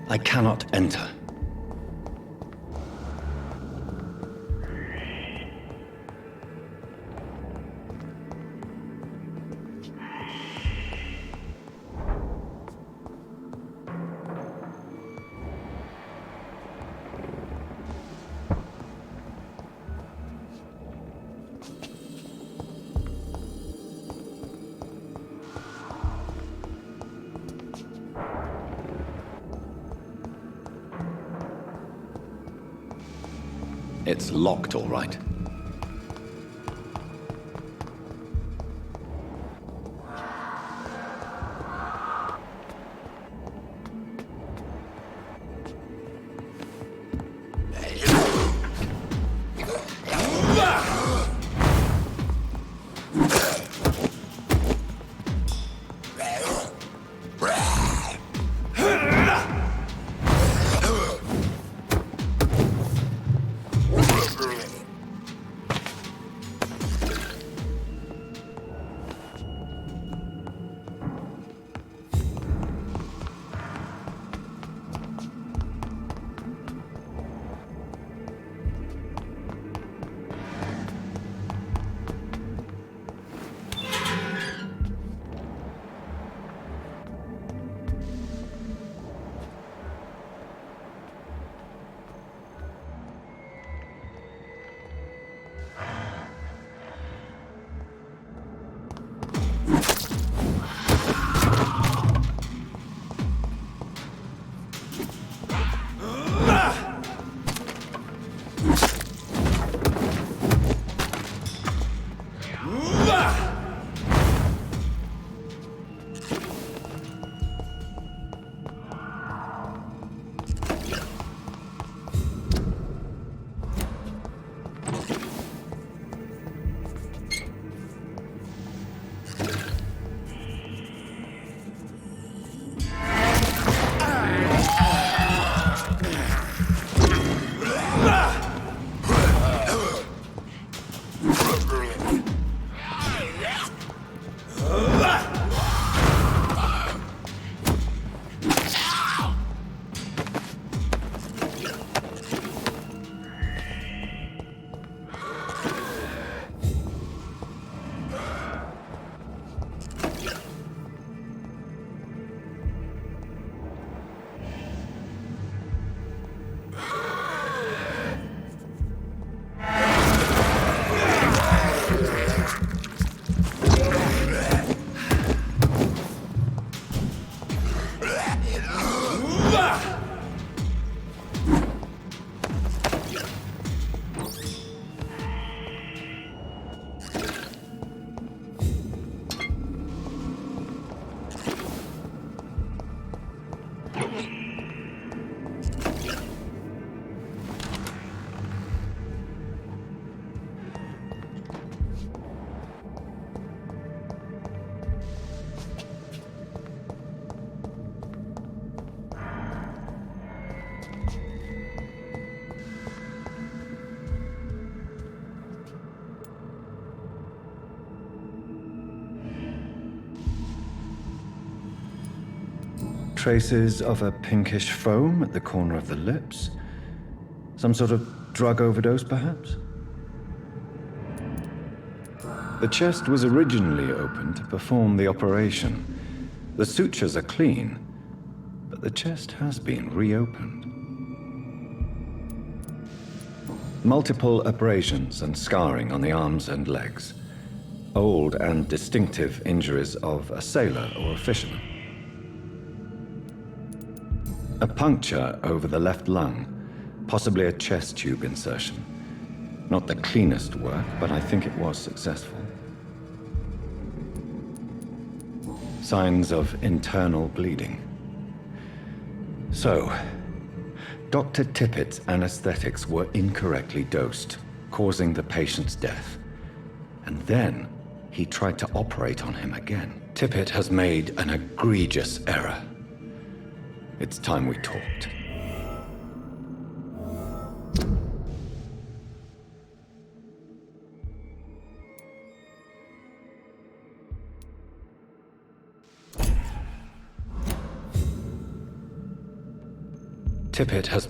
I cannot enter. It's locked, all right. Traces of a pinkish foam at the corner of the lips. Some sort of drug overdose, perhaps? The chest was originally opened to perform the operation. The sutures are clean, but the chest has been reopened. Multiple abrasions and scarring on the arms and legs. Old and distinctive injuries of a sailor or a fisherman. A puncture over the left lung, possibly a chest tube insertion. Not the cleanest work, but I think it was successful. Signs of internal bleeding. So, Dr. Tippett's anesthetics were incorrectly dosed, causing the patient's death. And then he tried to operate on him again. Tippett has made an egregious error. It's time we talked. Tippett has...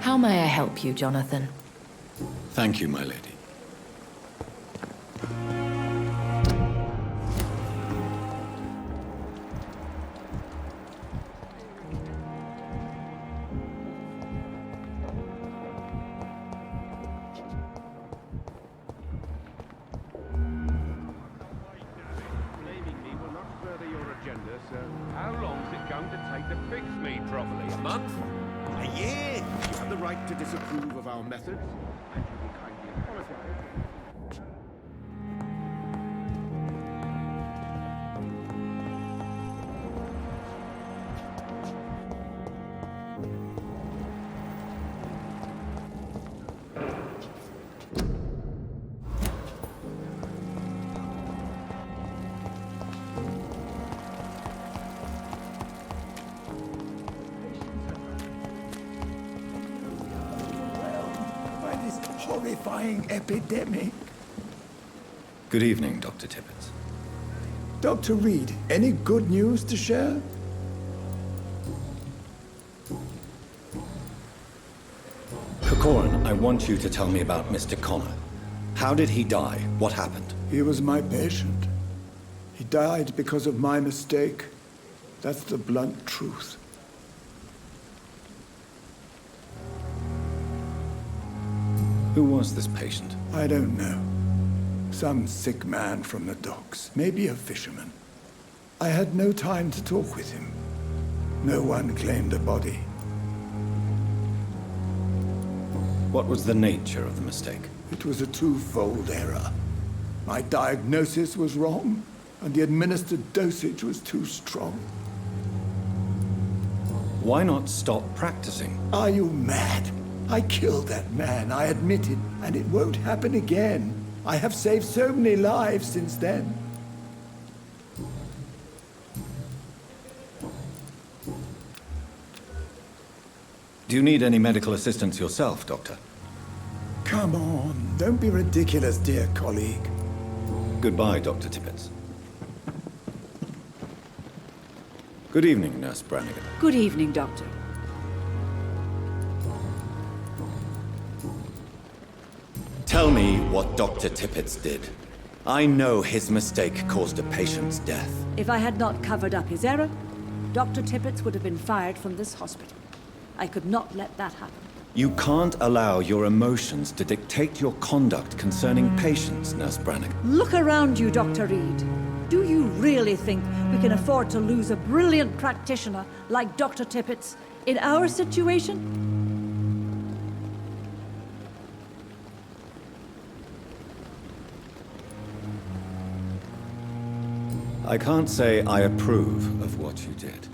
How may I help you, Jonathan? Thank you, my lady. Blaming me will not further your agenda, sir. How long's it going to take to fix me properly? A month? A year? You have the right to disapprove of our methods, and you will kindly apologize. Horrifying epidemic. Good evening, Dr. Tippett. Dr. Reed, any good news to share? Corcoran, I want you to tell me about Mr. Connor. How did he die? What happened? He was my patient. He died because of my mistake. That's the blunt truth. Who was this patient? I don't know. Some sick man from the docks. Maybe a fisherman. I had no time to talk with him. No one claimed a body. What was the nature of the mistake? It was a twofold error. My diagnosis was wrong, and the administered dosage was too strong. Why not stop practicing? Are you mad? I killed that man, I admit it, and it won't happen again. I have saved so many lives since then. Do you need any medical assistance yourself, Doctor? Come on, don't be ridiculous, dear colleague. Goodbye, Dr. Tippett. Good evening, Nurse Brannigan. Good evening, Doctor. Tell me what Dr. Tippett did. I know his mistake caused a patient's death. If I had not covered up his error, Dr. Tippett would have been fired from this hospital. I could not let that happen. You can't allow your emotions to dictate your conduct concerning patients, Nurse Brannigan. Look around you, Dr. Reed. Do you really think we can afford to lose a brilliant practitioner like Dr. Tippett's in our situation? I can't say I approve of what you did.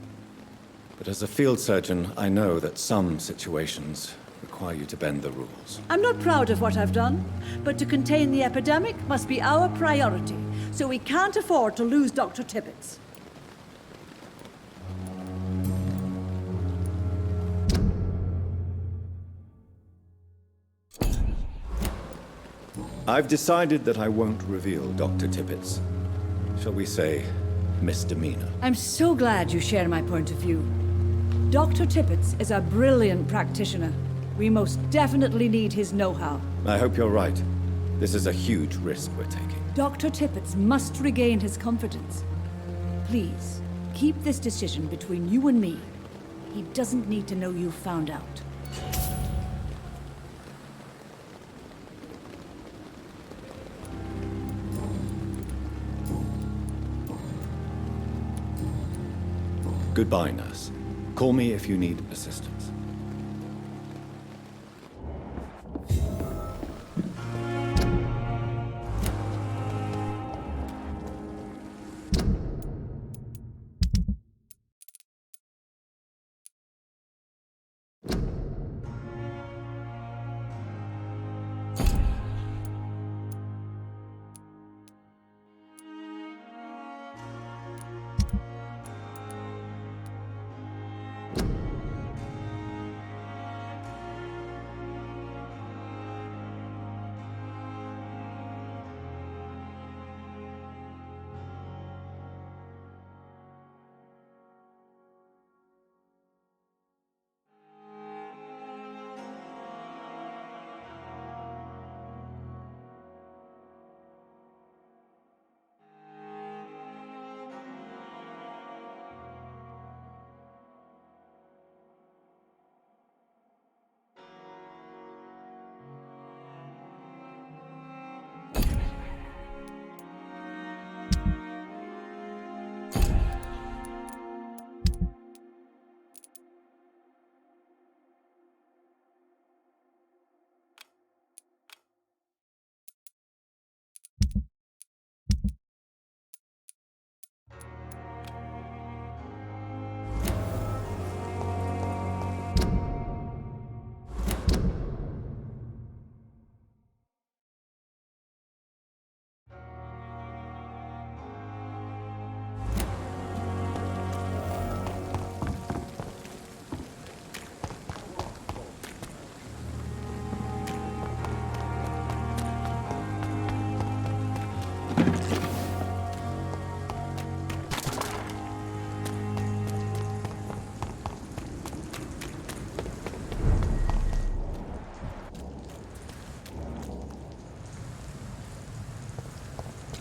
But as a field surgeon, I know that some situations require you to bend the rules. I'm not proud of what I've done, but to contain the epidemic must be our priority, so we can't afford to lose Dr. Tippett's. I've decided that I won't reveal Dr. Tippett's, shall we say, misdemeanor. I'm so glad you share my point of view. Dr. Tippett's is a brilliant practitioner. We most definitely need his know-how. I hope you're right. This is a huge risk we're taking. Dr. Tippett's must regain his confidence. Please, keep this decision between you and me. He doesn't need to know you found out. Goodbye, nurse. Call me if you need assistance.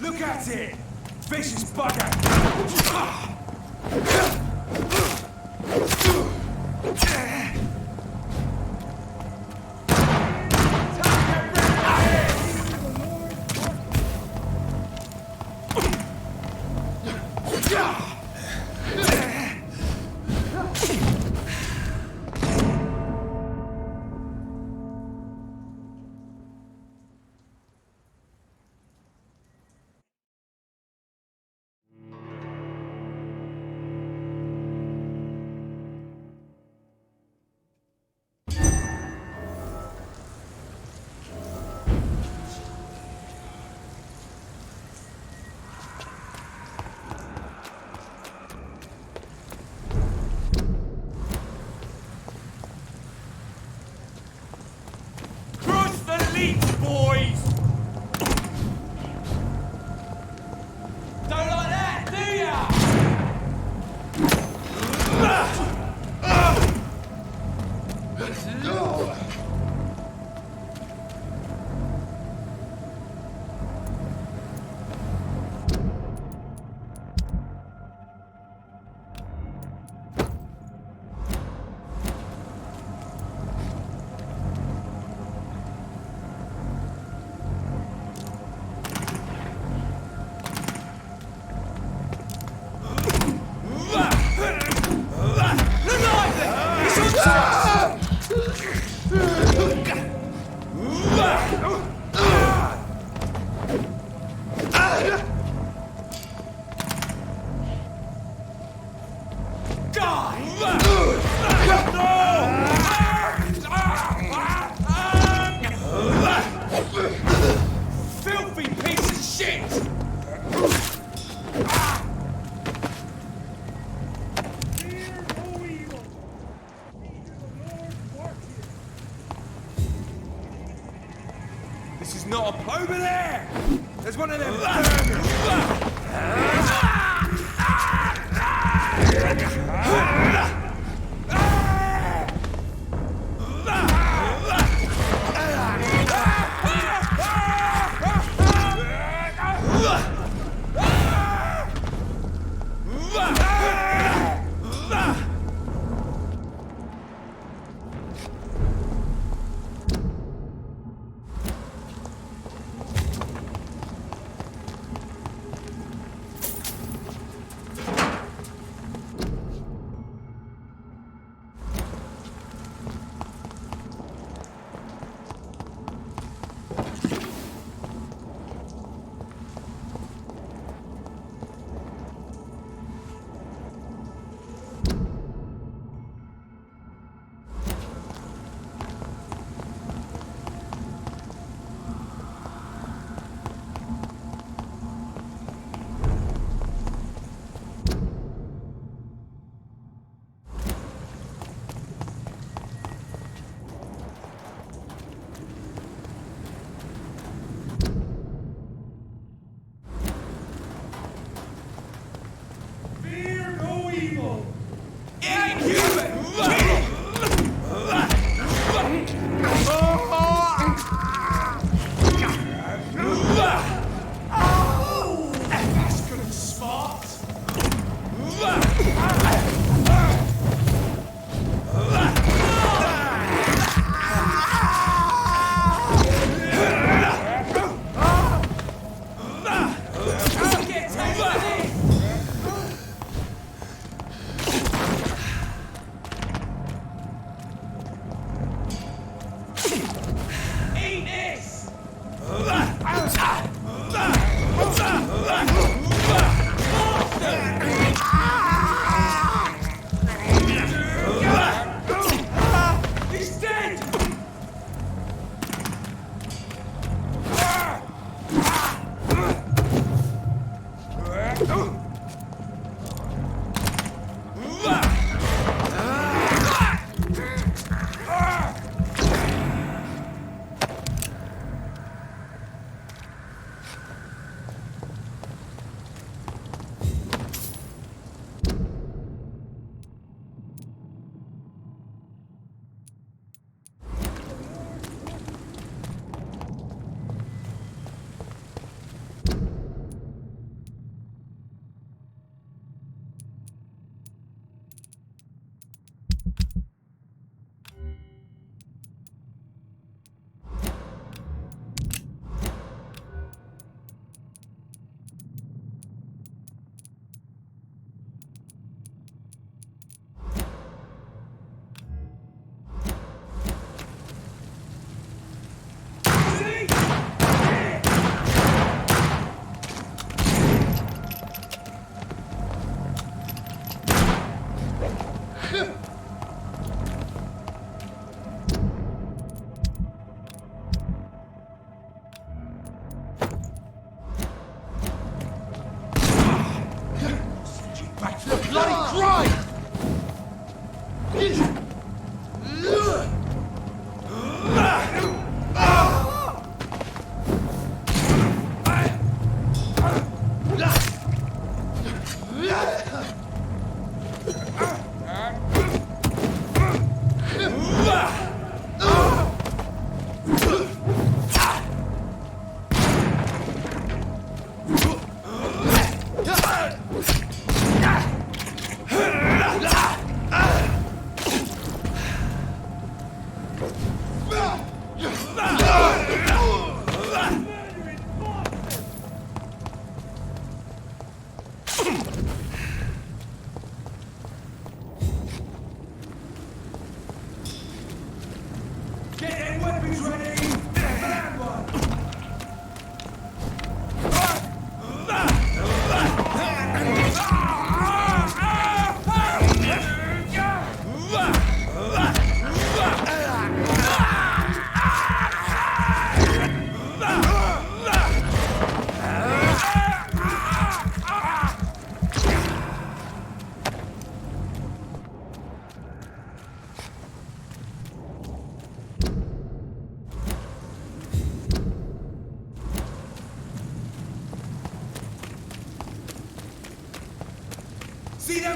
Look at it! Vicious bugger! not a... Over there! There's one of them vermin!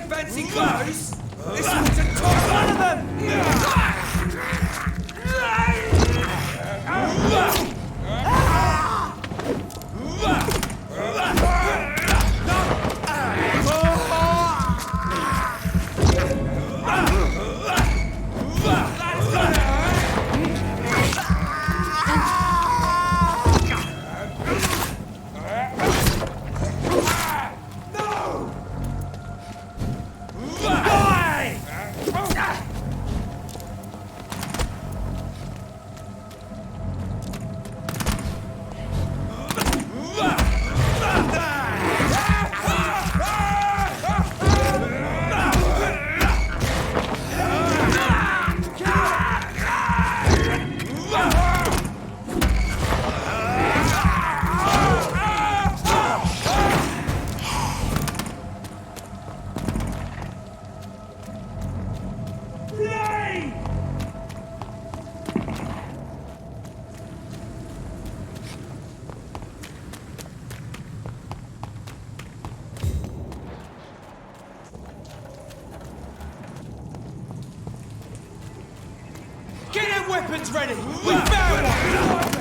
fancy clothes? This one's a top one of them! Get them weapons ready! We found one!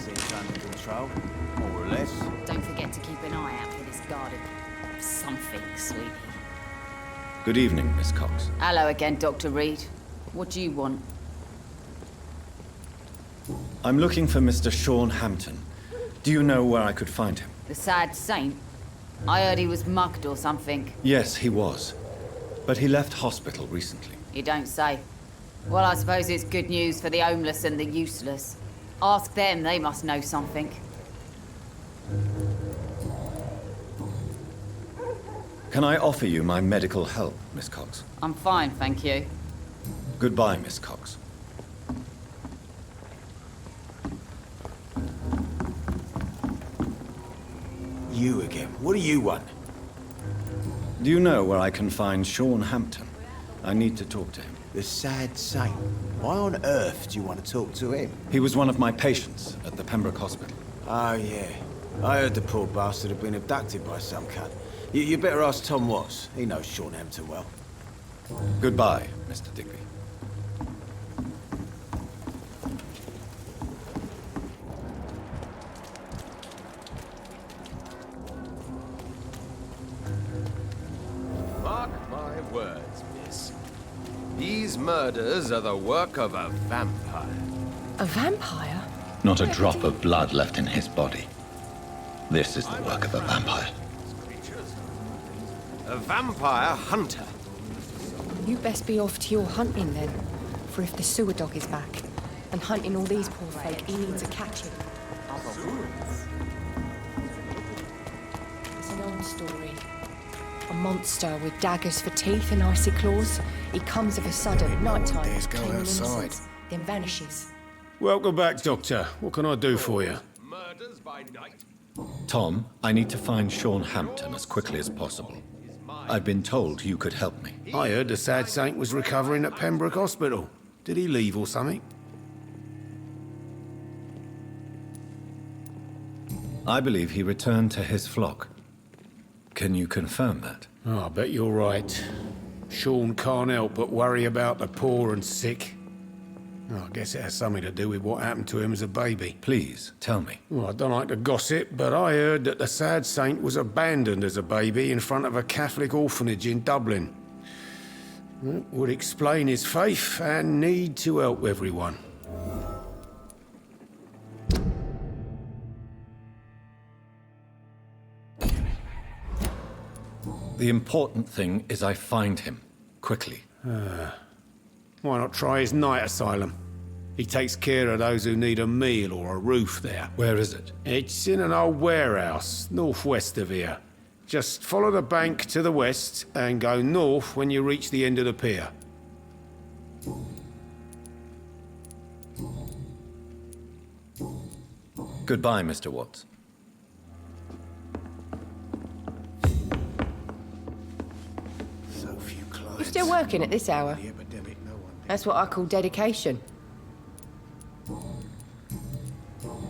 seems under control, more or less. Don't forget to keep an eye out for this guard of something, sweetie. Good evening, Miss Cox. Hello again, Dr. Reed. What do you want? I'm looking for Mr. Sean Hampton. Do you know where I could find him? The sad saint? I heard he was mugged or something. Yes, he was. But he left hospital recently. You don't say. Well, I suppose it's good news for the homeless and the useless. Ask them, they must know something. Can I offer you my medical help, Miss Cox? I'm fine, thank you. Goodbye, Miss Cox. You again. What do you want? Do you know where I can find Sean Hampton? I need to talk to him. The sad saint. Why on earth do you want to talk to him? He was one of my patients at the Pembroke Hospital. Oh, yeah. I heard the poor bastard had been abducted by some cunt. You better ask Tom Watts. He knows Sean Hampton well. Goodbye, Mr. Digby. Mark my words, miss. These murders are the work of a vampire. A vampire? Not a drop of blood left in his body. This is the work of a vampire. A vampire hunter. You best be off to your hunting then. For if the sewer dog is back, and hunting all these poor folk, he needs a catching. It's an old story. A monster with daggers for teeth and icy claws. He comes of a sudden, nighttime, claiming innocence, then vanishes. Welcome back, Doctor. What can I do for you? Murders by night. Tom, I need to find Sean Hampton as quickly as possible. I've been told you could help me. I heard the sad saint was recovering at Pembroke Hospital. Did he leave or something? I believe he returned to his flock. Can you confirm that? Oh, I bet you're right. Sean can't help but worry about the poor and sick. Oh, I guess it has something to do with what happened to him as a baby. Please, tell me. Well, I don't like to gossip, but I heard that the sad saint was abandoned as a baby in front of a Catholic orphanage in Dublin. It would explain his faith and need to help everyone. The important thing is I find him, quickly. Why not try his night asylum? He takes care of those who need a meal or a roof there. Where is it? It's in an old warehouse, northwest of here. Just follow the bank to the west and go north when you reach the end of the pier. Goodbye, Mr. Watts. So few clients. You still working at this hour? The epidemic, no one. That's what I call dedication.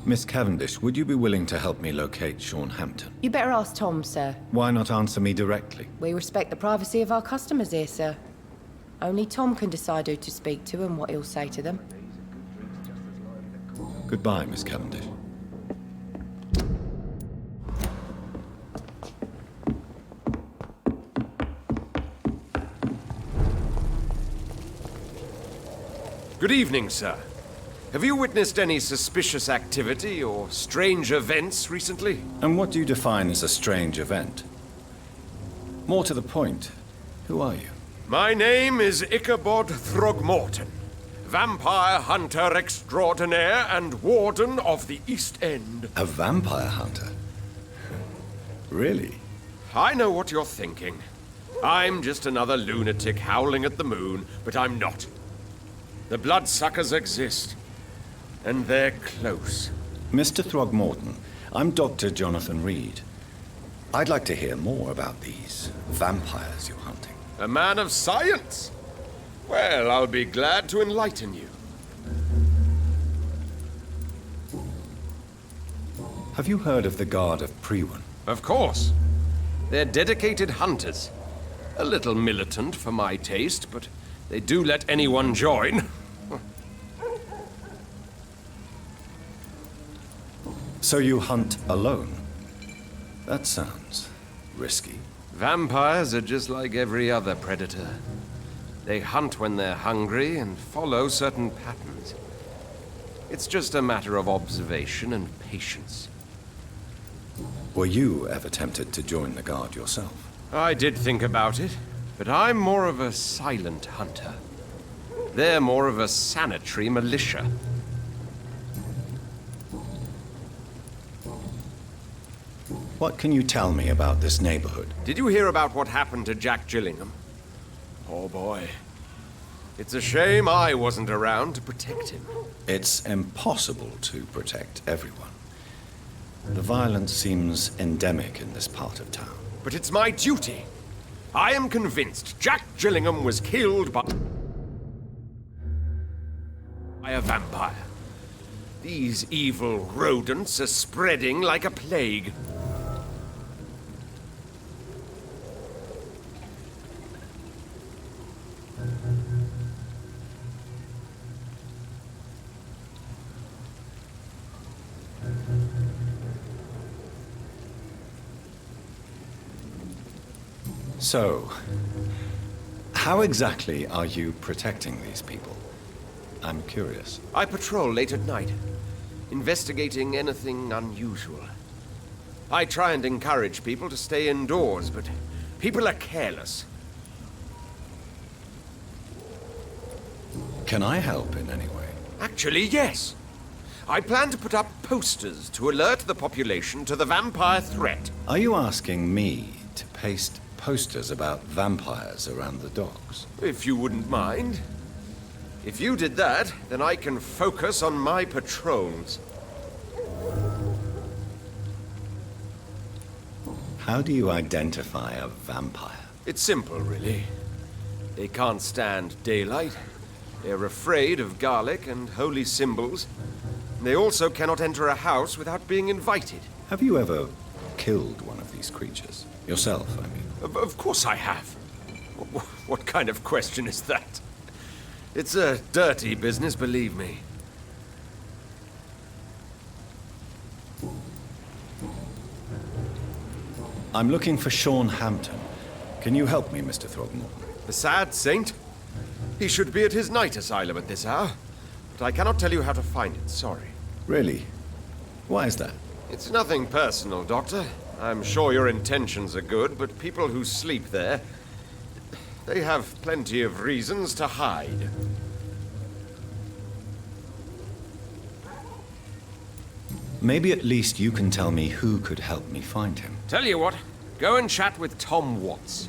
Miss Cavendish, would you be willing to help me locate Sean Hampton? You better ask Tom, sir. Why not answer me directly? We respect the privacy of our customers here, sir. Only Tom can decide who to speak to and what he'll say to them. Goodbye, Miss Cavendish. Good evening, sir. Have you witnessed any suspicious activity or strange events recently? And what do you define as a strange event? More to the point, who are you? My name is Ichabod Throgmorton, vampire hunter extraordinaire and warden of the East End. A vampire hunter? Really? I know what you're thinking. I'm just another lunatic howling at the moon, but I'm not. The bloodsuckers exist, and they're close. Mr. Throgmorton, I'm Dr. Jonathan Reed. I'd like to hear more about these vampires you're hunting. A man of science? Well, I'll be glad to enlighten you. Have you heard of the Guard of Prewen? Of course. They're dedicated hunters. A little militant for my taste, but they do let anyone join. So you hunt alone? That sounds risky. Vampires are just like every other predator. They hunt when they're hungry and follow certain patterns. It's just a matter of observation and patience. Were you ever tempted to join the Guard yourself? I did think about it, but I'm more of a silent hunter. They're more of a sanitary militia. What can you tell me about this neighborhood? Did you hear about what happened to Jack Gillingham? Oh boy. It's a shame I wasn't around to protect him. It's impossible to protect everyone. The violence seems endemic in this part of town. But it's my duty. I am convinced Jack Gillingham was killed by a vampire. These evil rodents are spreading like a plague. So, how exactly are you protecting these people? I'm curious. I patrol late at night, investigating anything unusual. I try and encourage people to stay indoors, but people are careless. Can I help in any way? Actually, yes. I plan to put up posters to alert the population to the vampire threat. Are you asking me to paste posters about vampires around the docks? If you wouldn't mind. If you did that, then I can focus on my patrols. How do you identify a vampire? It's simple, really. They can't stand daylight. They're afraid of garlic and holy symbols. They also cannot enter a house without being invited. Have you ever killed one of these creatures? Yourself, I mean. Of course I have. What kind of question is that? It's a dirty business, believe me. I'm looking for Sean Hampton. Can you help me, Mr. Throgmorton? The sad saint? He should be at his night asylum at this hour. But I cannot tell you how to find it, sorry. Really? Why is that? It's nothing personal, Doctor. I'm sure your intentions are good, but people who sleep there, they have plenty of reasons to hide. Maybe at least you can tell me who could help me find him. Tell you what, go and chat with Tom Watts.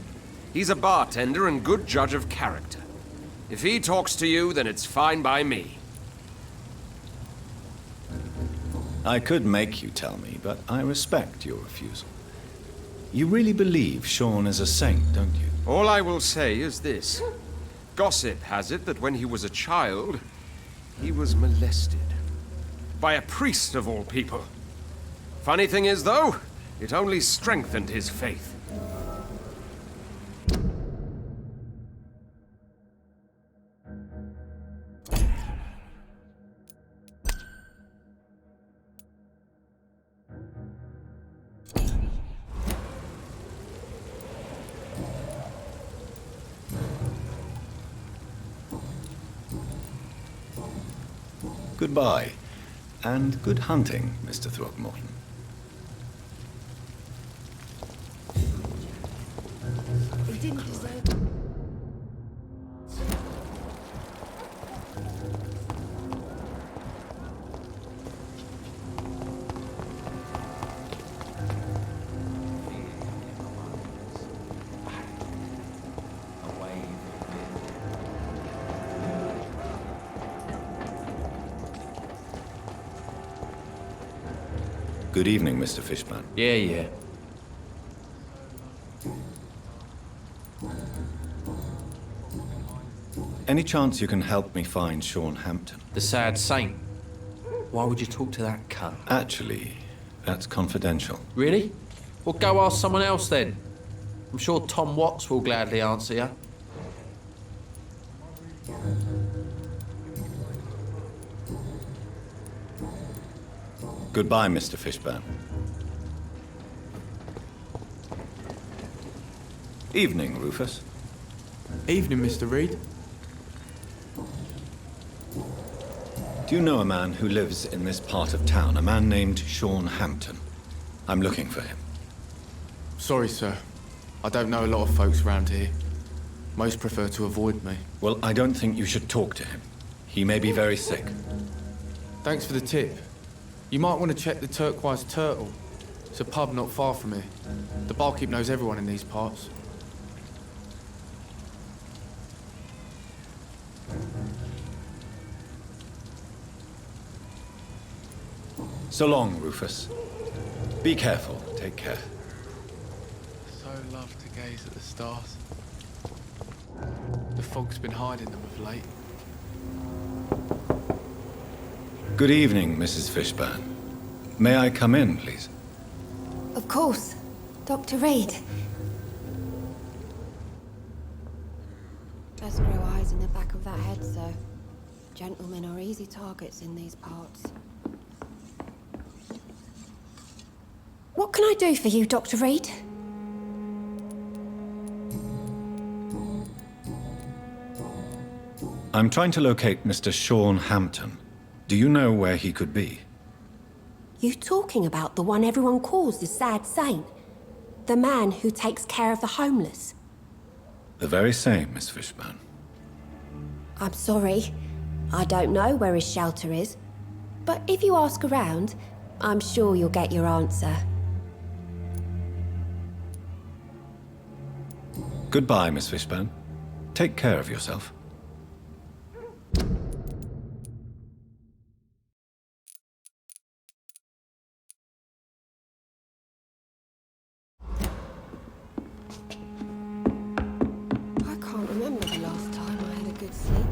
He's a bartender and good judge of character. If he talks to you, then it's fine by me. I could make you tell me, but I respect your refusal. You really believe Sean is a saint, don't you? All I will say is this. Gossip has it that when he was a child, he was molested. By a priest of all people. Funny thing is, though, it only strengthened his faith. Goodbye, and good hunting, Mr. Throgmorton. He didn't deserve it. Good evening, Mr. Fishburne. Yeah. Any chance you can help me find Sean Hampton? The sad saint. Why would you talk to that cunt? Actually, that's confidential. Really? Well, go ask someone else then. I'm sure Tom Watts will gladly answer you. Goodbye, Mr. Fishburne. Evening, Rufus. Evening, Mr. Reed. Do you know a man who lives in this part of town? A man named Sean Hampton. I'm looking for him. Sorry, sir. I don't know a lot of folks around here. Most prefer to avoid me. Well, I don't think you should talk to him. He may be very sick. Thanks for the tip. You might want to check the Turquoise Turtle. It's a pub not far from here. The barkeep knows everyone in these parts. So long, Rufus. Be careful. Take care. So love to gaze at the stars. The fog's been hiding them of late. Good evening, Mrs. Fishburne. May I come in, please? Of course. Dr. Reed. Best grow eyes in the back of that head, sir. Gentlemen are easy targets in these parts. What can I do for you, Dr. Reed? I'm trying to locate Mr. Sean Hampton. Do you know where he could be? You talking about the one everyone calls the Sad Saint? The man who takes care of the homeless? The very same, Miss Fishburne. I'm sorry. I don't know where his shelter is. But if you ask around, I'm sure you'll get your answer. Goodbye, Miss Fishburne. Take care of yourself. I can't remember the last time I had a good sleep.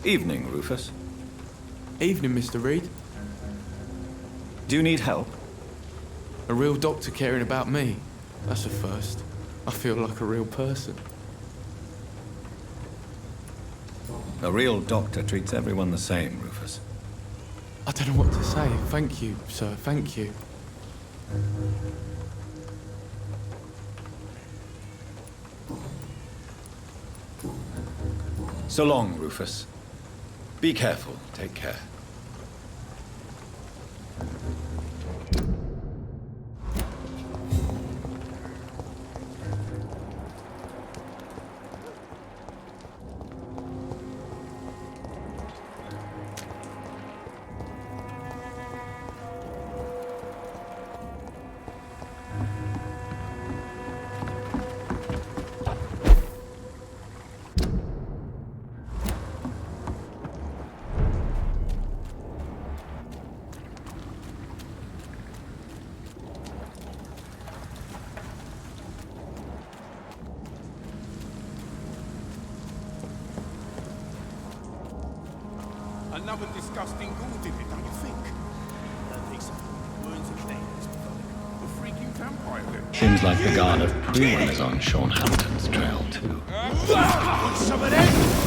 Evening, Rufus. Evening, Mr. Reed. Do you need help? A real doctor caring about me. That's a first. I feel like a real person. A real doctor treats everyone the same, Rufus. I don't know what to say. Thank you, sir. Thank you. So long, Rufus. Be careful. Take care. Another disgusting ghoul did it, don't you think? Don't think so. Wounds are clean. The freaking vampire did. Seems like the guard of Prune is on Sean Hampton's trail, too. Want some of this?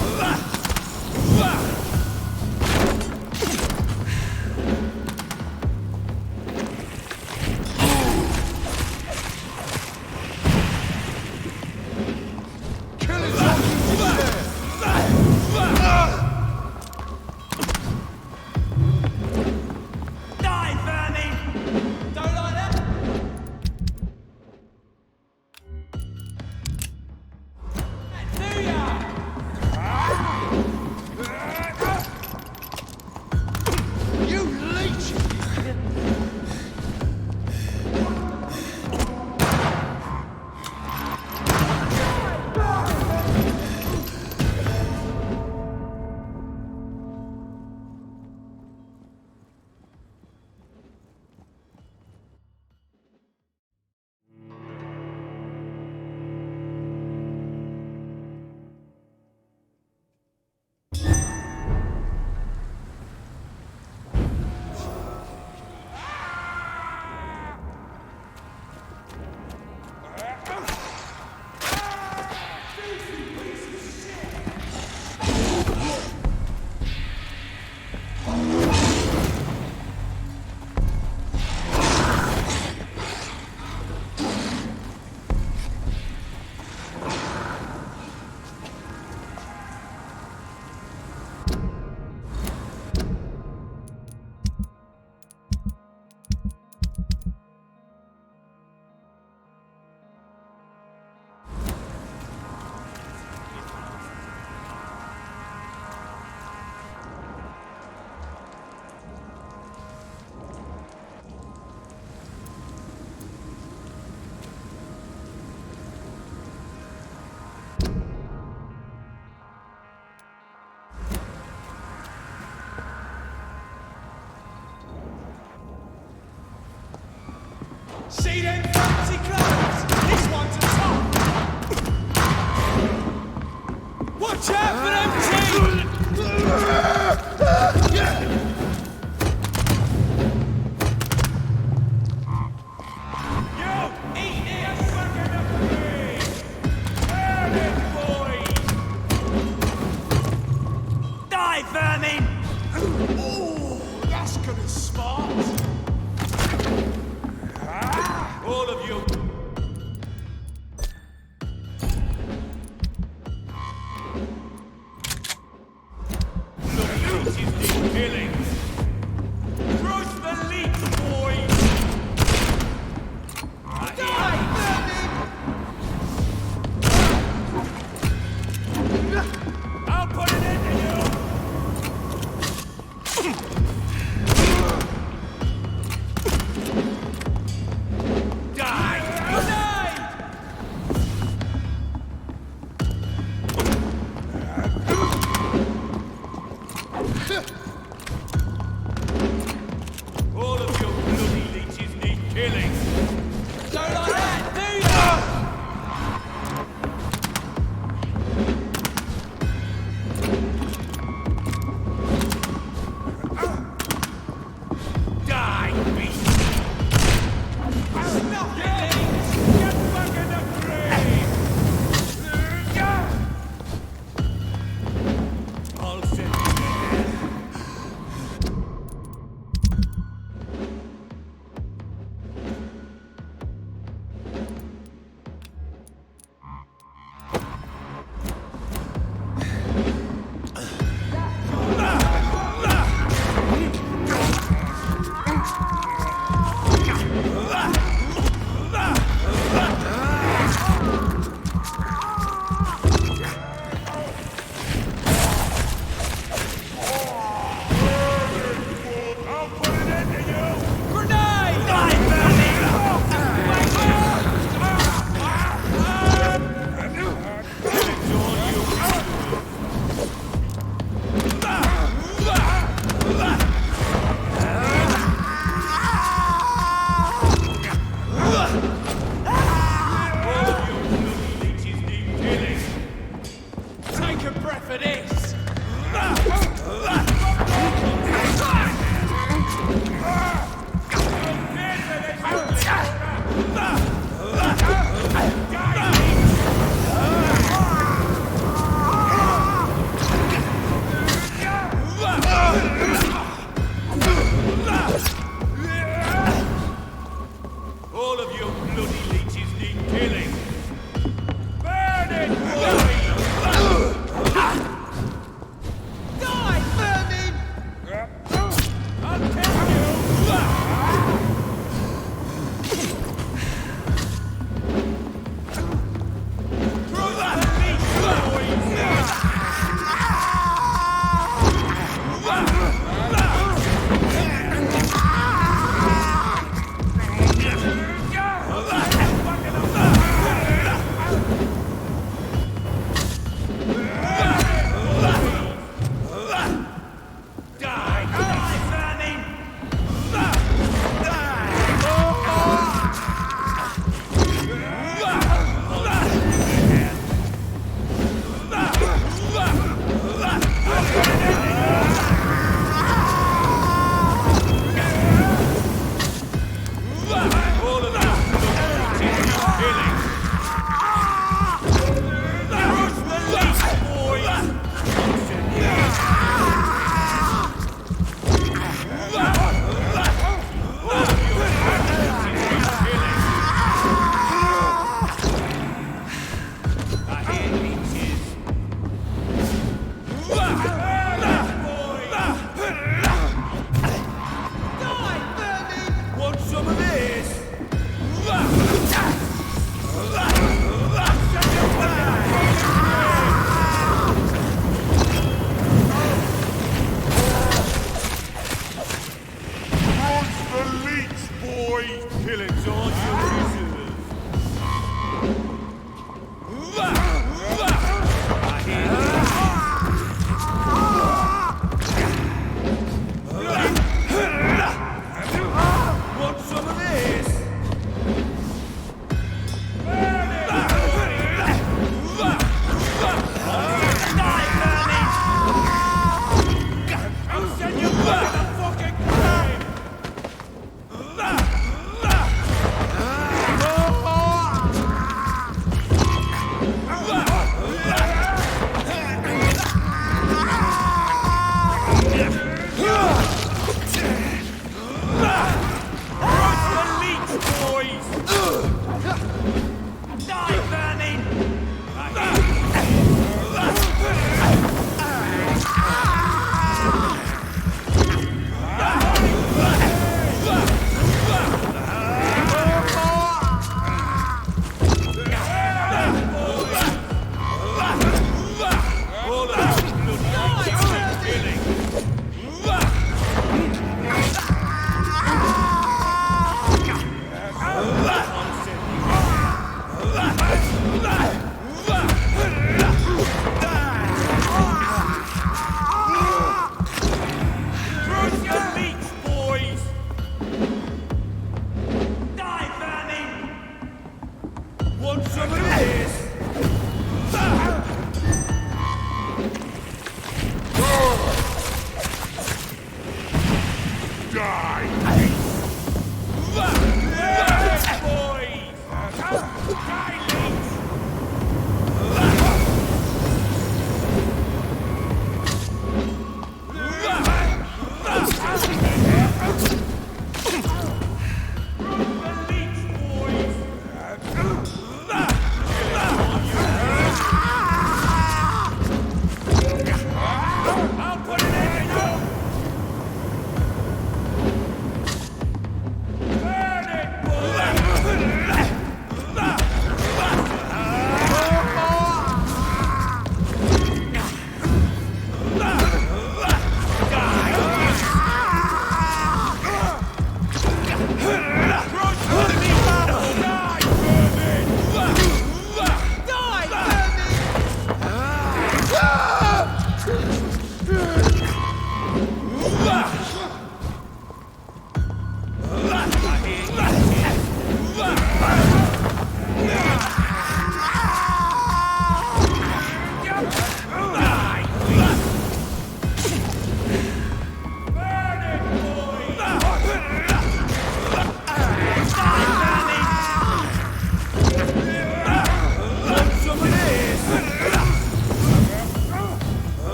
See them fancy clothes? This one's a top. Watch out for them teeth! All of you. The leech is the killing. Crush the leech, boys. Die, I'll put an end to you. All of your bloody leeches need killing. Don't like that, do Die, beast! Stop it! Get back in the grave! I'll send you to death. I'll put an end to you! Grenade! Killing's on you! All of you bloody leeches need killing! Take a breath of this! All of you bloody leeches need killing! Burn it, boys! Die, vermin! I'll tell you! Crush the leech, All of you bloody leeches need killing! Crush the leech, boys! I'll send you to death. All of you bloody leeches need killing! I hear leeches. Burn it, boys! Die, vermin! Want some of this? Crush the leech, boys! Killing's all you deserve. I hear Want some of this?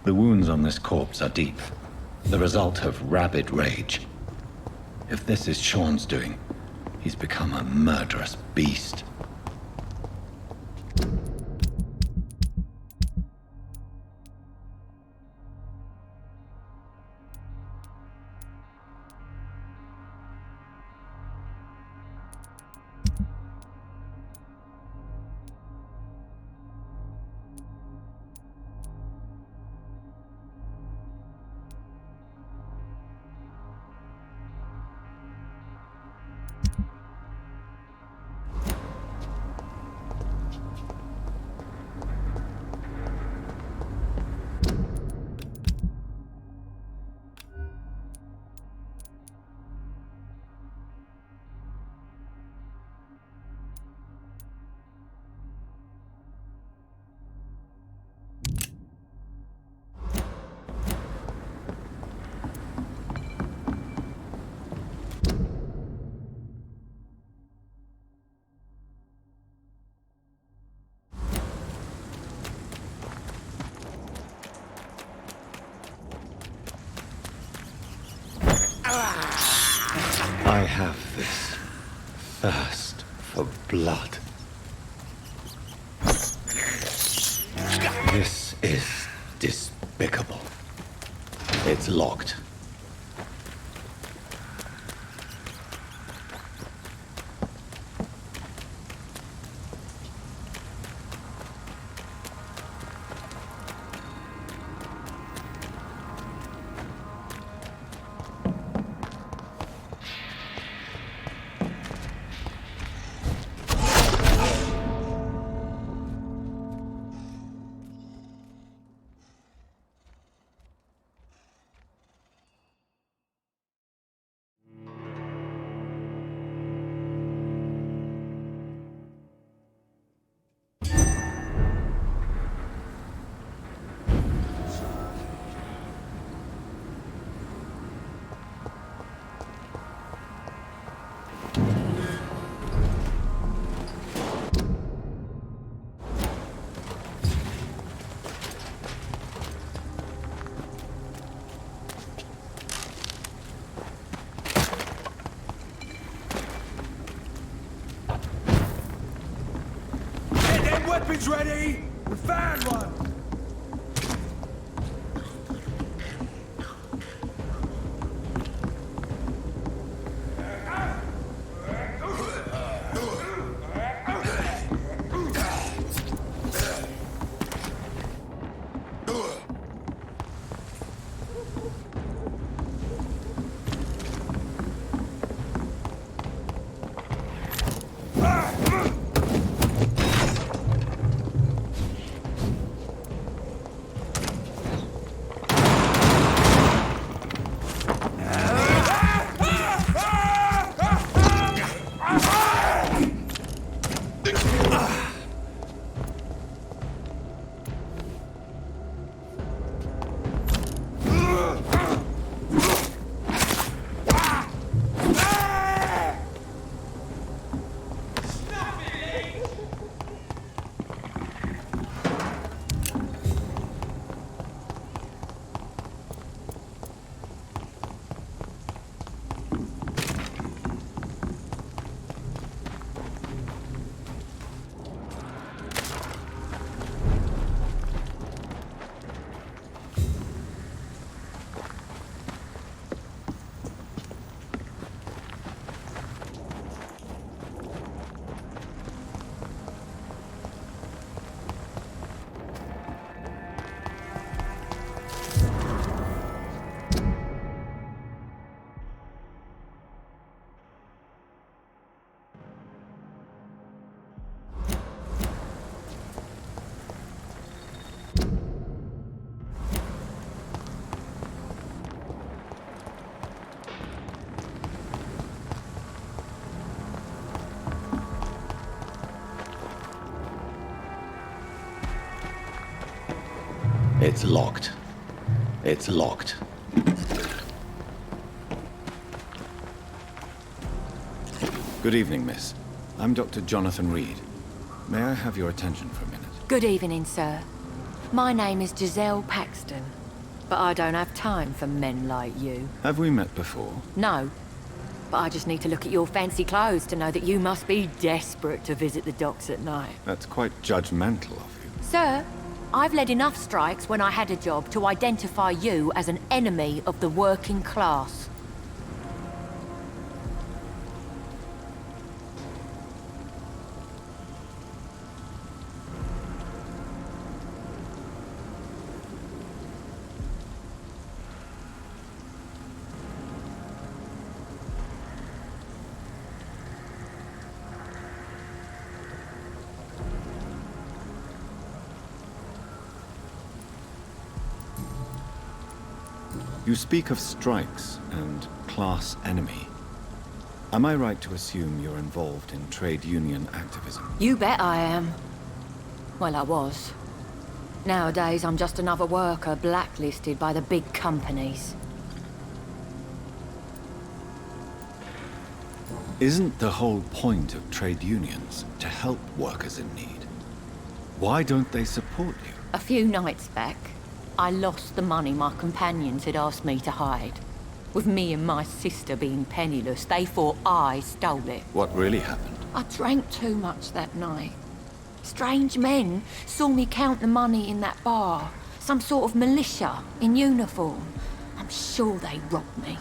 The wounds on this corpse are deep, the result of rabid rage. If this is Sean's doing, he's become a murderous beast. I have this thirst for blood. This is despicable. It's locked. Weapons ready! We found one! It's locked. It's locked. Good evening, miss. I'm Dr. Jonathan Reed. May I have your attention for a minute? Good evening, sir. My name is Giselle Paxton, but I don't have time for men like you. Have we met before? No, but I just need to look at your fancy clothes to know that you must be desperate to visit the docks at night. That's quite judgmental of you. Sir, I've led enough strikes when I had a job to identify you as an enemy of the working class. You speak of strikes and class enemy. Am I right to assume you're involved in trade union activism? You bet I am. Well, I was. Nowadays, I'm just another worker blacklisted by the big companies. Isn't the whole point of trade unions to help workers in need? Why don't they support you? A few nights back, I lost the money my companions had asked me to hide. With me and my sister being penniless, they thought I stole it. What really happened? I drank too much that night. Strange men saw me count the money in that bar. Some sort of militia in uniform. I'm sure they robbed me.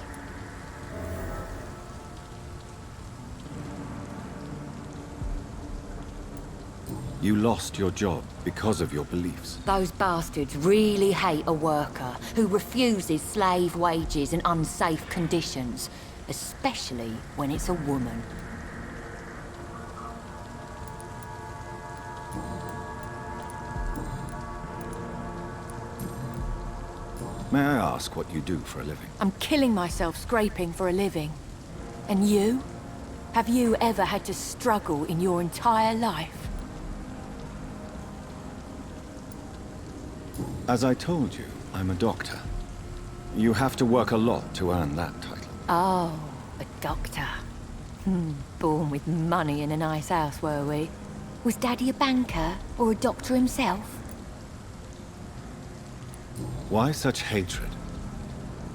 You lost your job because of your beliefs. Those bastards really hate a worker who refuses slave wages and unsafe conditions, especially when it's a woman. May I ask what you do for a living? I'm killing myself scraping for a living. And you? Have you ever had to struggle in your entire life? As I told you, I'm a doctor. You have to work a lot to earn that title. Oh, a doctor. Born with money in a nice house, were we? Was Daddy a banker or a doctor himself? Why such hatred?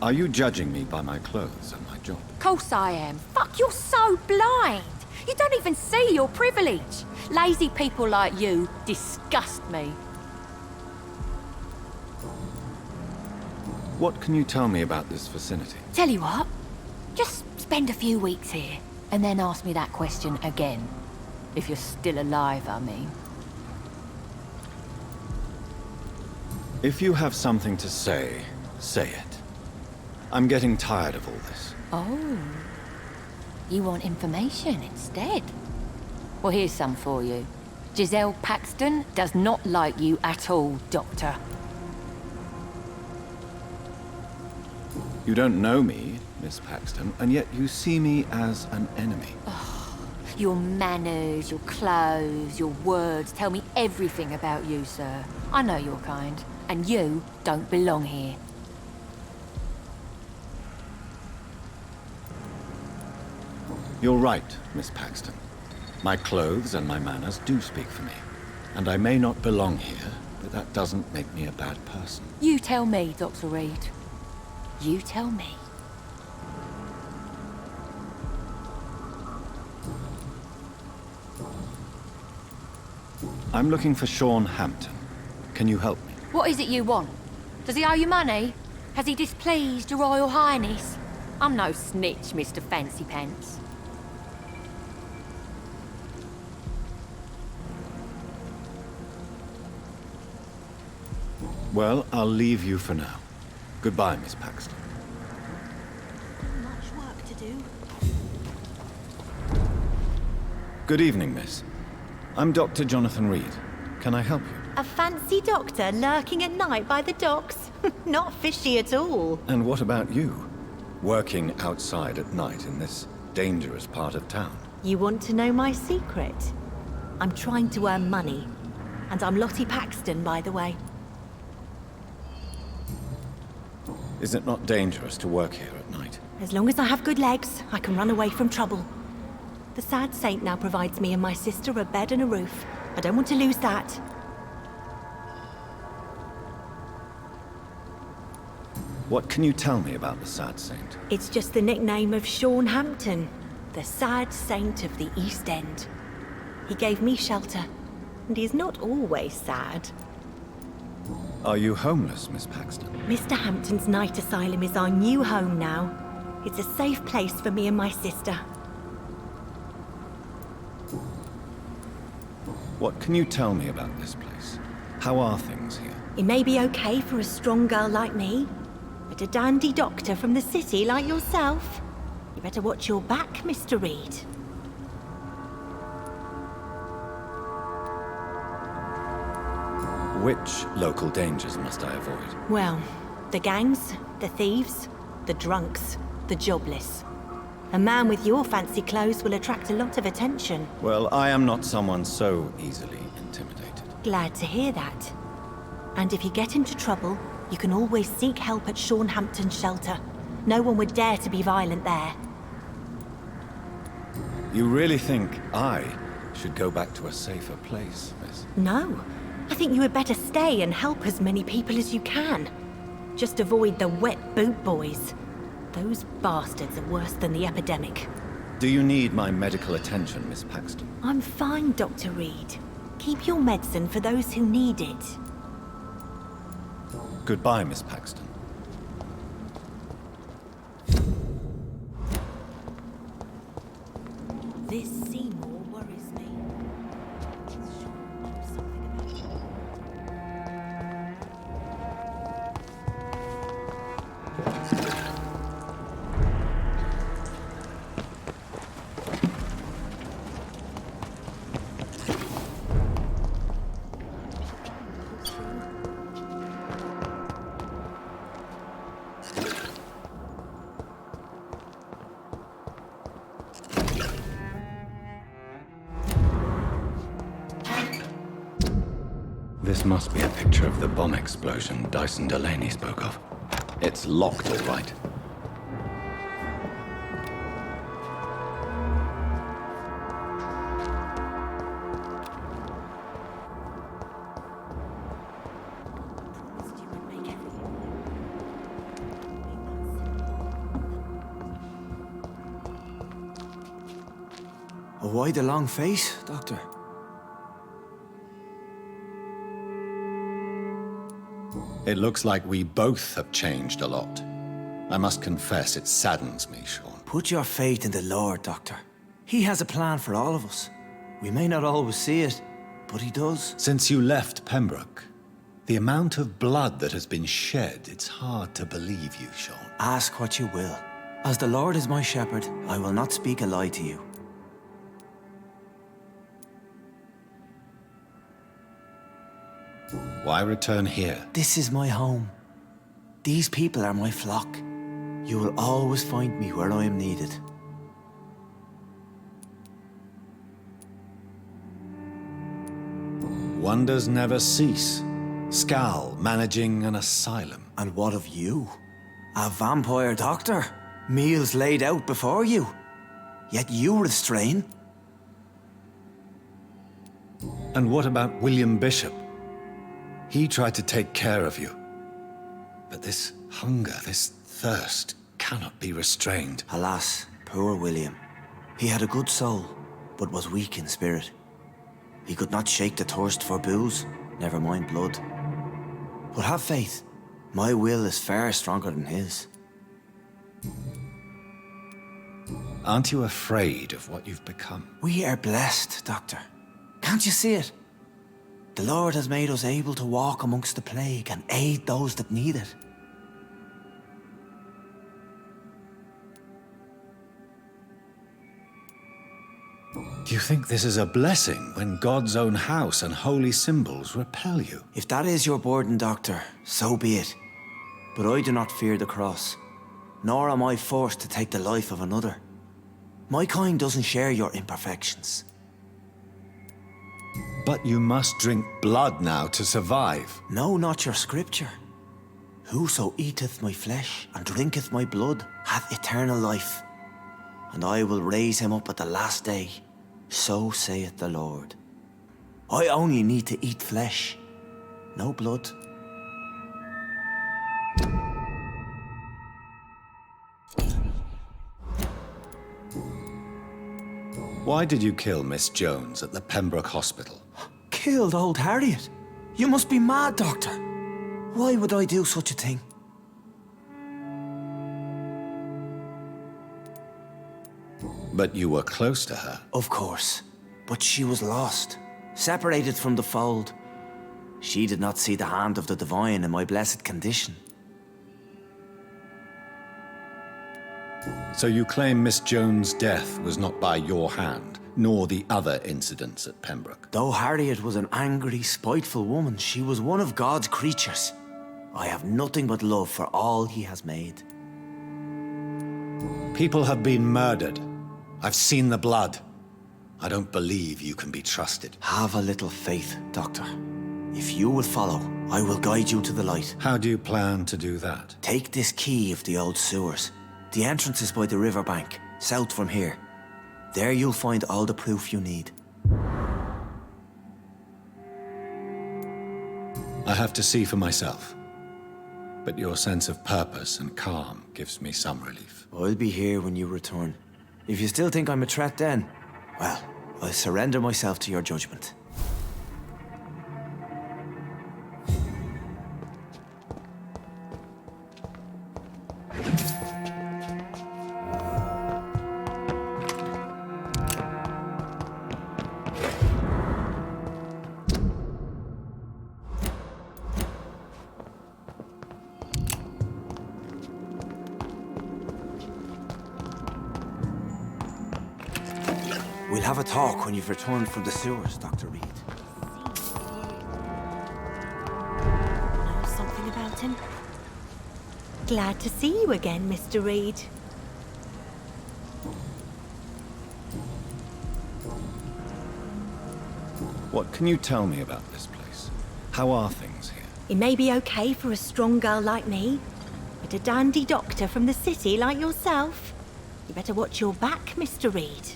Are you judging me by my clothes and my job? Course I am. Fuck, you're so blind. You don't even see your privilege. Lazy people like you disgust me. What can you tell me about this vicinity? Tell you what, just spend a few weeks here, and then ask me that question again. If you're still alive, I mean. If you have something to say, say it. I'm getting tired of all this. Oh. You want information instead? Well, here's some for you. Giselle Paxton does not like you at all, Doctor. You don't know me, Miss Paxton, and yet you see me as an enemy. Your manners, your clothes, your words tell me everything about you, sir. I know your kind, and you don't belong here. You're right, Miss Paxton. My clothes and my manners do speak for me. And I may not belong here, but that doesn't make me a bad person. You tell me, Dr. Reed. You tell me. I'm looking for Sean Hampton. Can you help me? What is it you want? Does he owe you money? Has he displeased your Royal Highness? I'm no snitch, Mr. Fancy Pants. Well, I'll leave you for now. Goodbye, Miss Paxton. Much work to do. Good evening, miss. I'm Dr. Jonathan Reed. Can I help you? A fancy doctor lurking at night by the docks? Not fishy at all. And what about you? Working outside at night in this dangerous part of town? You want to know my secret? I'm trying to earn money. And I'm Lottie Paxton, by the way. Is it not dangerous to work here at night? As long as I have good legs, I can run away from trouble. The sad saint now provides me and my sister a bed and a roof. I don't want to lose that. What can you tell me about the Sad Saint? It's just the nickname of Sean Hampton, the sad saint of the East End. He gave me shelter, and he's not always sad. Are you homeless, Miss Paxton? Mr. Hampton's night asylum is our new home now. It's a safe place for me and my sister. What can you tell me about this place? How are things here? It may be okay for a strong girl like me, but a dandy doctor from the city like yourself, you better watch your back, Mr. Reed. Which local dangers must I avoid? Well, the gangs, the thieves, the drunks, the jobless. A man with your fancy clothes will attract a lot of attention. Well, I am not someone so easily intimidated. Glad to hear that. And if you get into trouble, you can always seek help at Sean Hampton's shelter. No one would dare to be violent there. You really think I should go back to a safer place, miss? No. I think you had better stay and help as many people as you can. Just avoid the wet boot boys. Those bastards are worse than the epidemic. Do you need my medical attention, Miss Paxton? I'm fine, Dr. Reed. Keep your medicine for those who need it. Goodbye, Miss Paxton. This Seymour worries me. This must be a picture of the bomb explosion Dyson Delaney spoke of. It's locked, all right. Why the long face, Doctor? It looks like we both have changed a lot. I must confess, it saddens me, Sean. Put your faith in the Lord, Doctor. He has a plan for all of us. We may not always see it, but he does. Since you left Pembroke, the amount of blood that has been shed, it's hard to believe you, Sean. Ask what you will. As the Lord is my shepherd, I will not speak a lie to you. Why return here? This is my home. These people are my flock. You will always find me where I am needed. Wonders never cease. Scal managing an asylum. And what of you? A vampire doctor? Meals laid out before you. Yet you restrain. And what about William Bishop? He tried to take care of you. But this hunger, this thirst, cannot be restrained. Alas, poor William. He had a good soul, but was weak in spirit. He could not shake the thirst for booze, never mind blood. But have faith. My will is far stronger than his. Aren't you afraid of what you've become? We are blessed, Doctor. Can't you see it? The Lord has made us able to walk amongst the plague and aid those that need it. Do you think this is a blessing when God's own house and holy symbols repel you? If that is your burden, Doctor, so be it. But I do not fear the cross, nor am I forced to take the life of another. My kind doesn't share your imperfections. But you must drink blood now to survive. No, not your scripture. Whoso eateth my flesh and drinketh my blood hath eternal life, and I will raise him up at the last day. So saith the Lord. I only need to eat flesh, no blood. Why did you kill Miss Jones at the Pembroke Hospital? Killed old Harriet? You must be mad, Doctor. Why would I do such a thing? But you were close to her. Of course. But she was lost. Separated from the fold. She did not see the hand of the divine in my blessed condition. So you claim Miss Jones' death was not by your hand, nor the other incidents at Pembroke? Though Harriet was an angry, spiteful woman, she was one of God's creatures. I have nothing but love for all he has made. People have been murdered. I've seen the blood. I don't believe you can be trusted. Have a little faith, Doctor. If you will follow, I will guide you to the light. How do you plan to do that? Take this key of the old sewers. The entrance is by the riverbank, south from here. There you'll find all the proof you need. I have to see for myself. But your sense of purpose and calm gives me some relief. I'll be here when you return. If you still think I'm a threat then, well, I'll surrender myself to your judgment. We'll have a talk when you've returned from the sewers, Dr. Reed. Know something about him? Glad to see you again, Mr. Reed. What can you tell me about this place? How are things here? It may be okay for a strong girl like me, but a dandy doctor from the city like yourself, you better watch your back, Mr. Reed.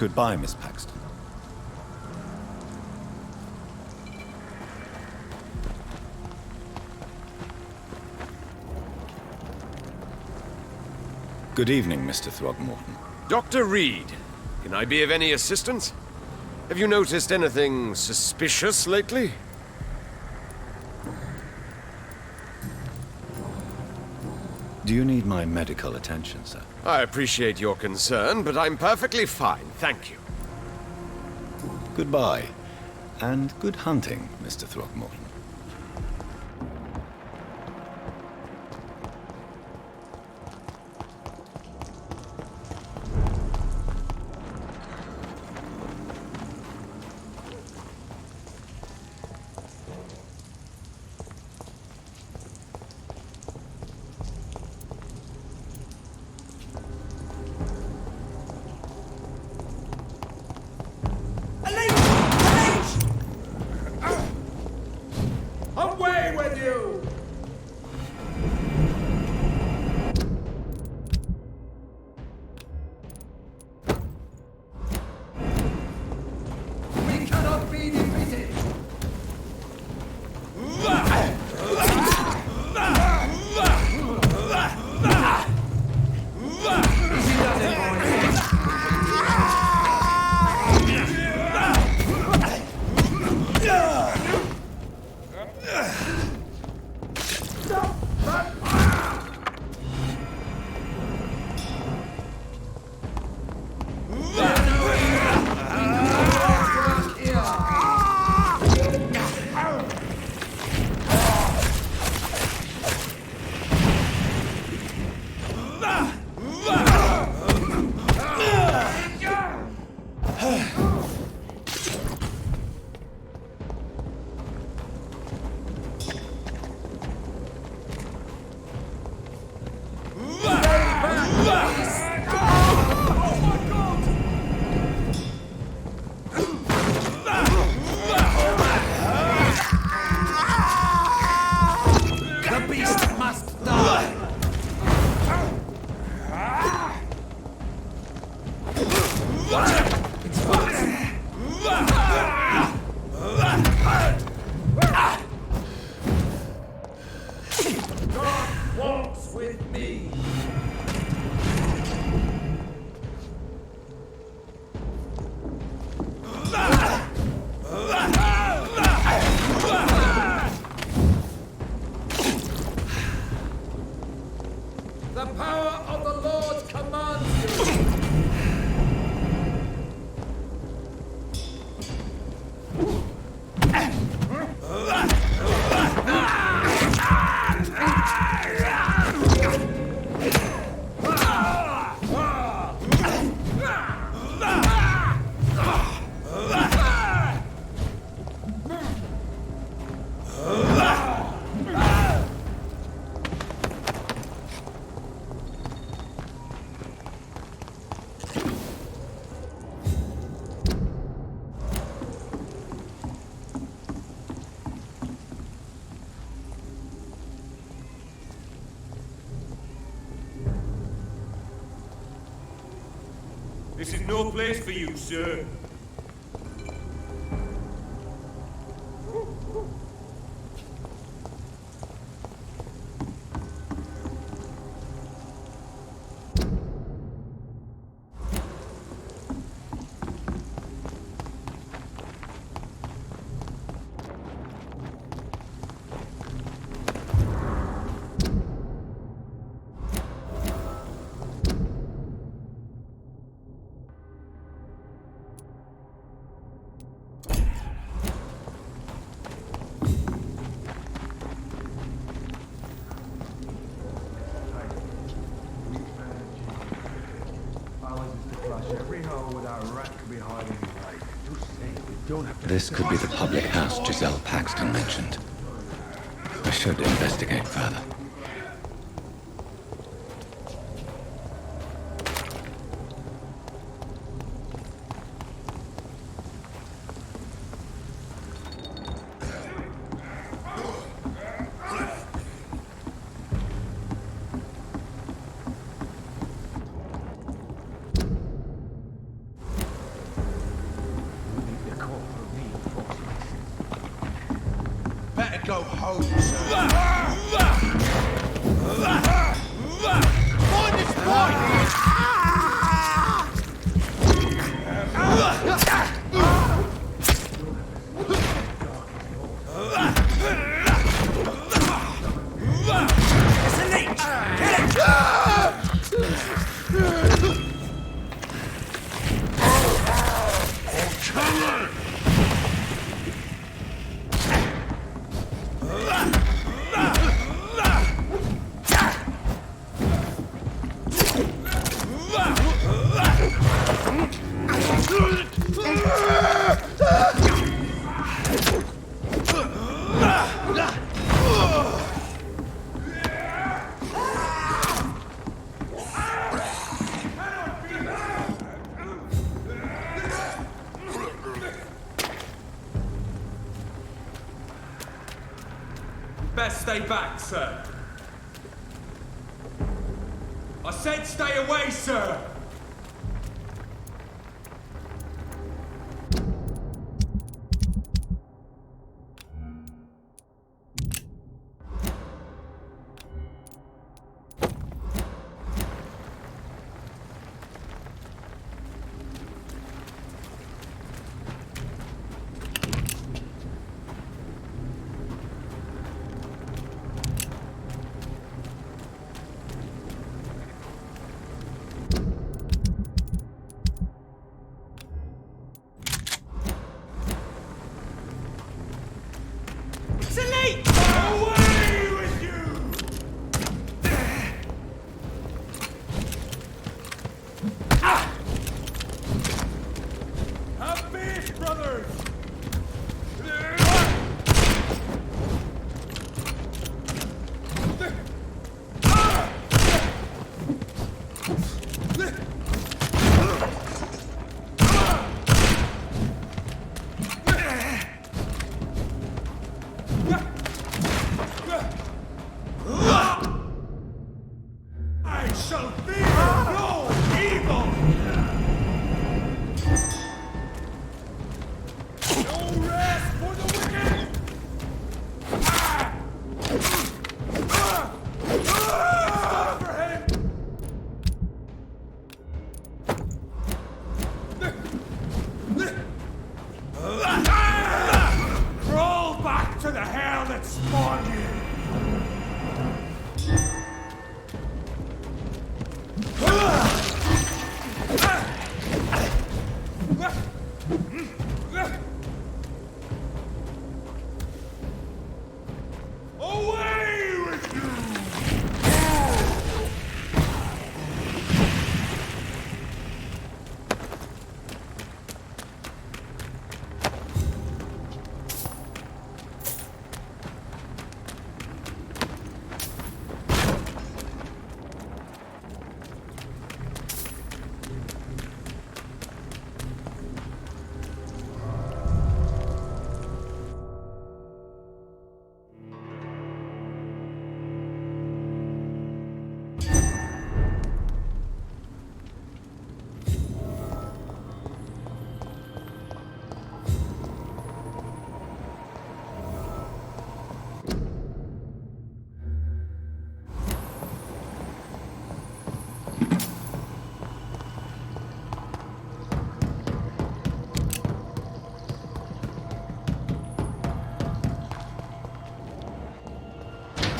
Goodbye, Miss Paxton. Good evening, Mr. Throgmorton. Dr. Reed, can I be of any assistance? Have you noticed anything suspicious lately? Do you need my medical attention, sir? I appreciate your concern, but I'm perfectly fine, thank you. Goodbye, and good hunting, Mr. Throgmorton. with me. The power of the Lord commands you. This is no place for you, sir. This could be the public house Giselle Paxton mentioned. I should investigate further. Better go home, sir. Find this boy! It's a leech! Kill it! Best stay back, sir. I said stay away, sir! Away with you! Have peace, brothers! I shall fear no evil! No rest for the wicked!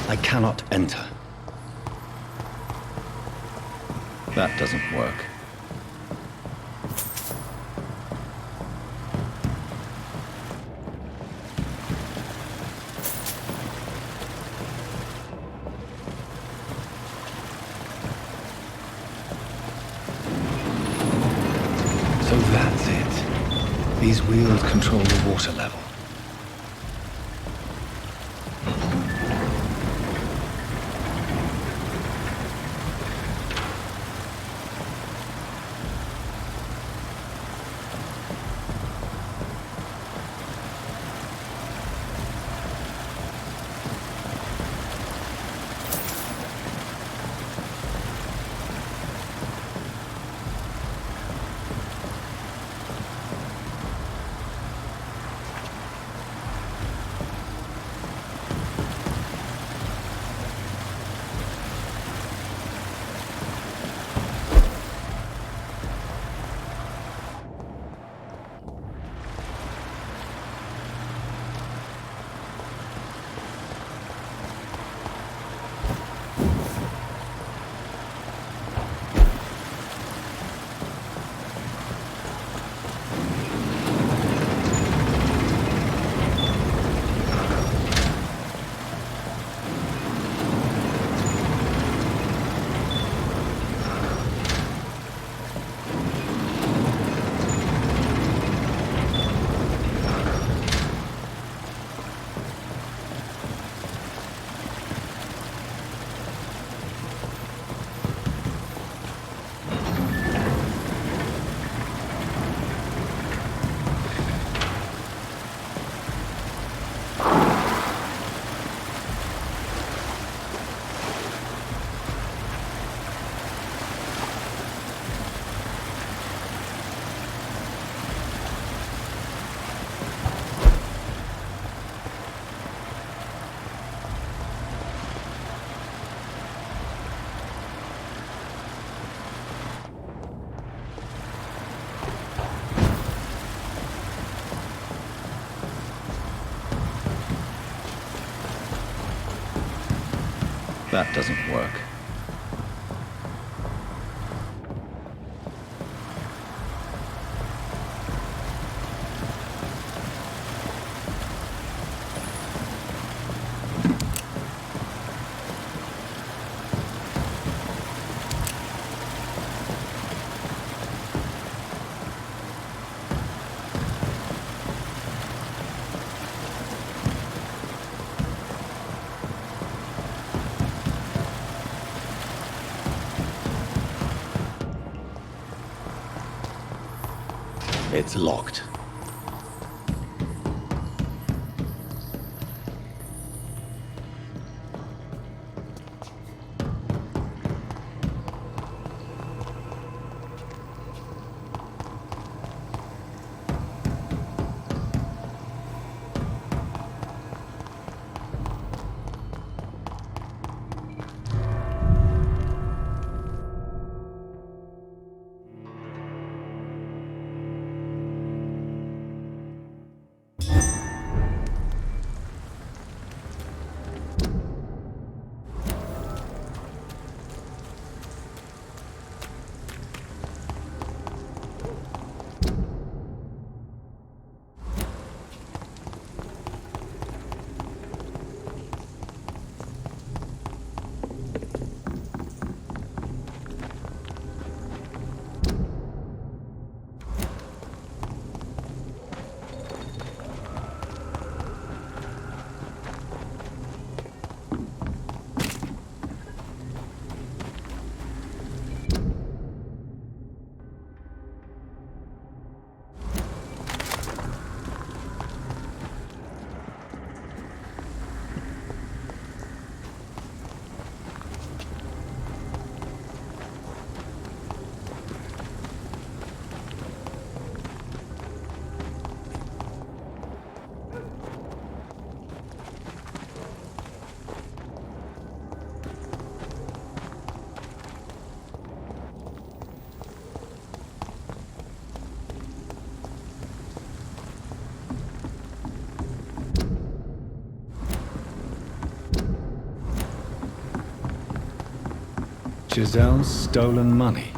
I cannot enter. That doesn't work. So that's it. These wheels control the water level. That doesn't work. It's locked. Giselle's stolen money.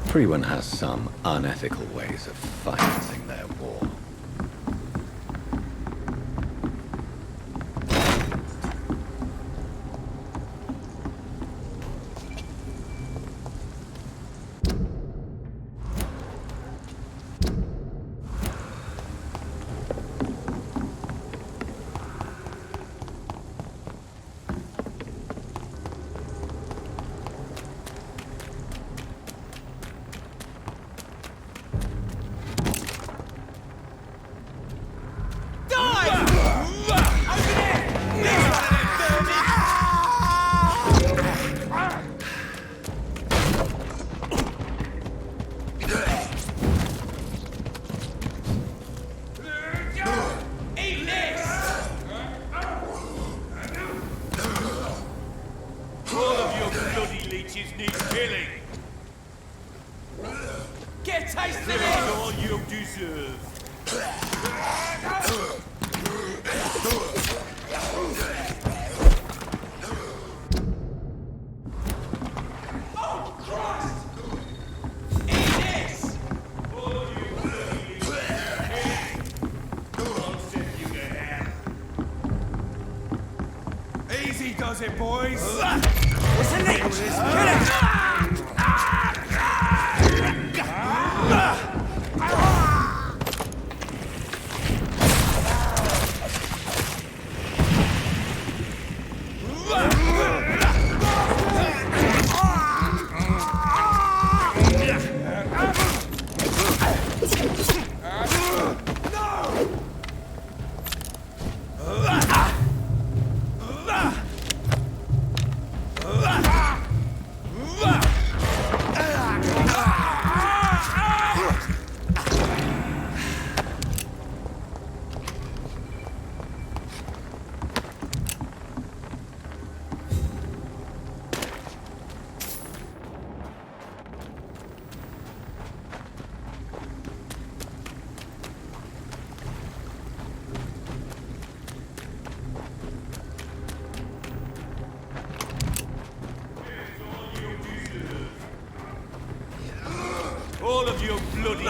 Freeman has some unethical ways of financing their war. Does it, boys? What's the name of this? All of you bloody...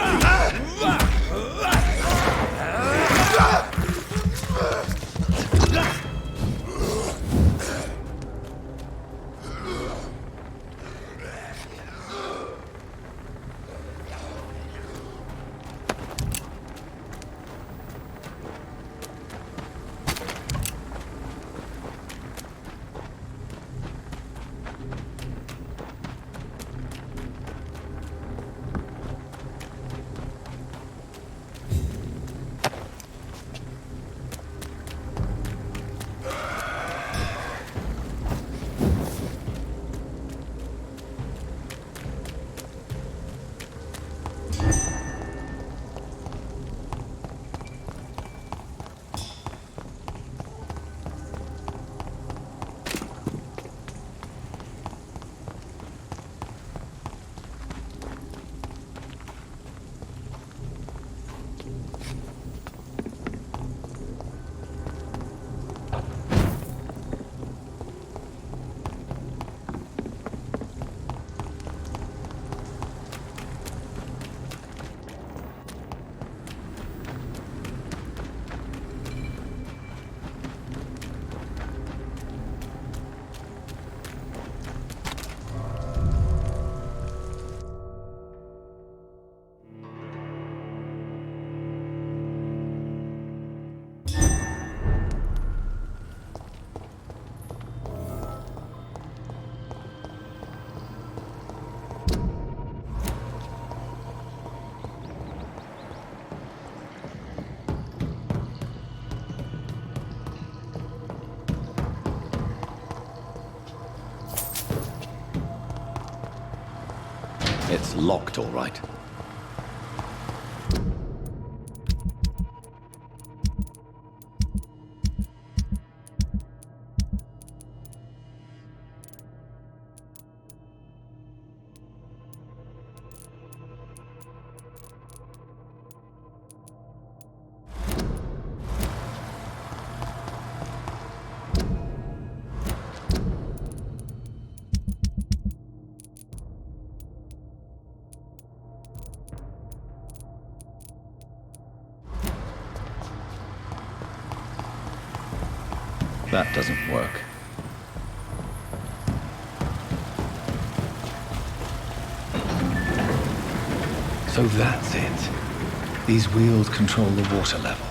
It's locked, all right. That doesn't work. So that's it. These wheels control the water level.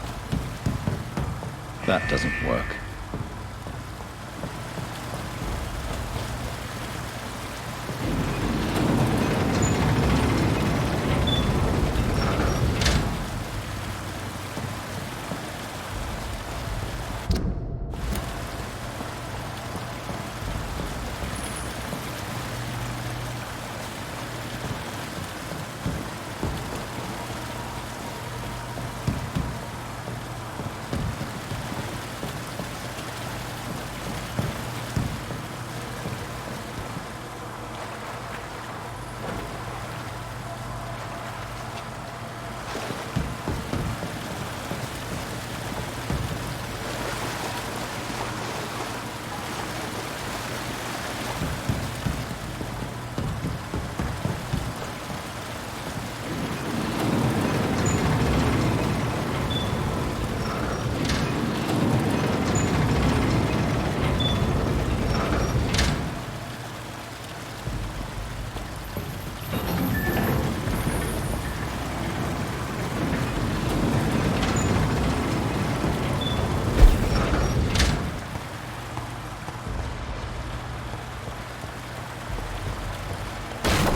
That doesn't work.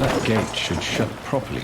That gate should shut properly.